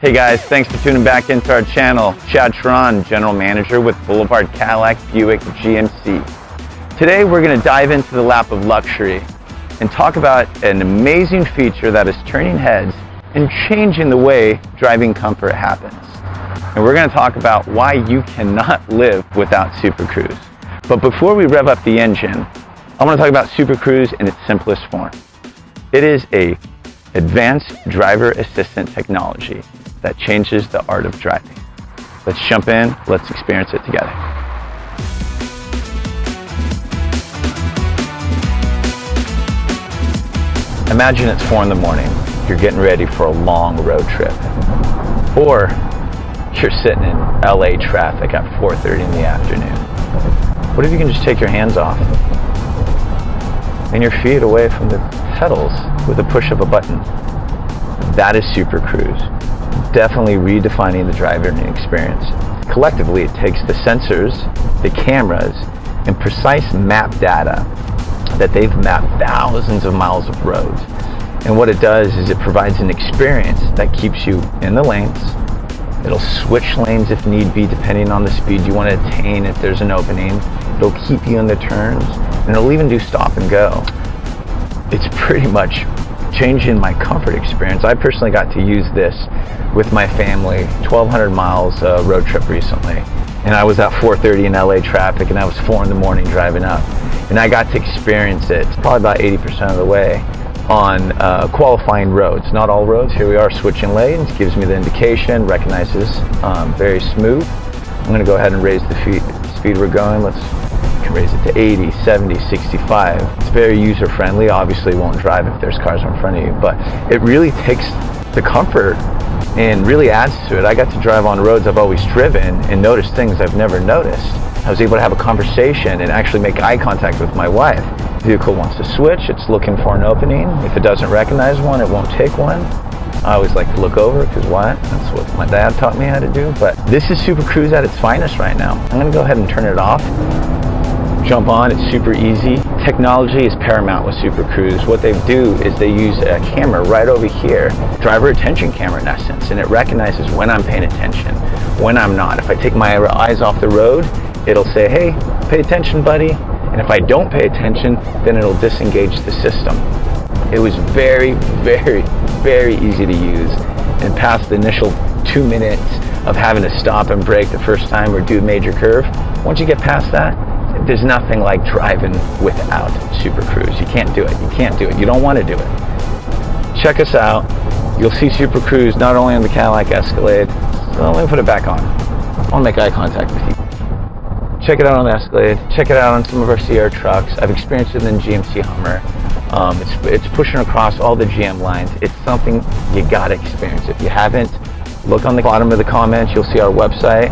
Hey guys, thanks for tuning back into our channel. Chad Sharon, General Manager with Boulevard Cadillac Buick GMC. Today we're going to dive into the lap of luxury and talk about an amazing feature that is turning heads and changing the way driving comfort happens. And we're going to talk about why you cannot live without Super Cruise. But before we rev up the engine, I want to talk about Super Cruise in its simplest form. It is an advanced driver assistant technology that changes the art of driving. Let's jump in, let's experience it together. Imagine it's 4 in the morning, you're getting ready for a long road trip. Or you're sitting in LA traffic at 4:30 in the afternoon. What if you can just take your hands off and your feet away from the pedals with a push of a button? That is Super Cruise. Definitely redefining the driving experience. Collectively, it takes the sensors, the cameras, and precise map data that they've mapped thousands of miles of roads. And what it does is it provides an experience that keeps you in the lanes. It'll switch lanes if need be, depending on the speed you want to attain if there's an opening. It'll keep you in the turns, and it'll even do stop and go. It's pretty much changing my comfort experience. I personally got to use this with my family, 1,200 miles road trip recently. And I was at 4:30 in LA traffic, and I was 4 in the morning driving up. And I got to experience it probably about 80% of the way on qualifying roads. Not all roads. Here we are switching lanes, gives me the indication, recognizes very smooth. I'm going to go ahead and raise the speed we're going. Let's raise it to 80, 70, 65. It's very user friendly. Obviously won't drive if there's cars in front of you, but it really takes the comfort and really adds to it. I got to drive on roads I've always driven and notice things I've never noticed. I was able to have a conversation and actually make eye contact with my wife. The vehicle wants to switch, it's looking for an opening. If it doesn't recognize one, it won't take one. I always like to look over, because what? That's what my dad taught me how to do. But this is Super Cruise at its finest right now. I'm gonna go ahead and turn it off. Jump on, it's super easy. Technology is paramount with Super Cruise. What they do is they use a camera right over here, driver attention camera in essence, and it recognizes when I'm paying attention, when I'm not. If I take my eyes off the road, it'll say, hey, pay attention, buddy. And if I don't pay attention, then it'll disengage the system. It was very, very, very easy to use. And past the initial 2 minutes of having to stop and brake the first time or do a major curve, once you get past that, there's nothing like driving without Super Cruise. You can't do it. You can't do it. You don't want to do it. Check us out. You'll see Super Cruise not only on the Cadillac Escalade. Well, let me put it back on. I want to make eye contact with you. Check it out on the Escalade. Check it out on some of our CR trucks. I've experienced it in the GMC Hummer. It's pushing across all the GM lines. It's something you gotta experience. If you haven't, look on the bottom of the comments. You'll see our website.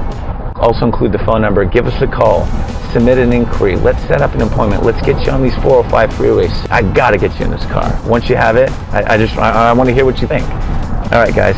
Also include the phone number. Give us a call. Submit an inquiry. Let's set up an appointment. Let's get you on these 405 freeways. I gotta get you in this car. Once you have it, I want to hear what you think. All right, guys.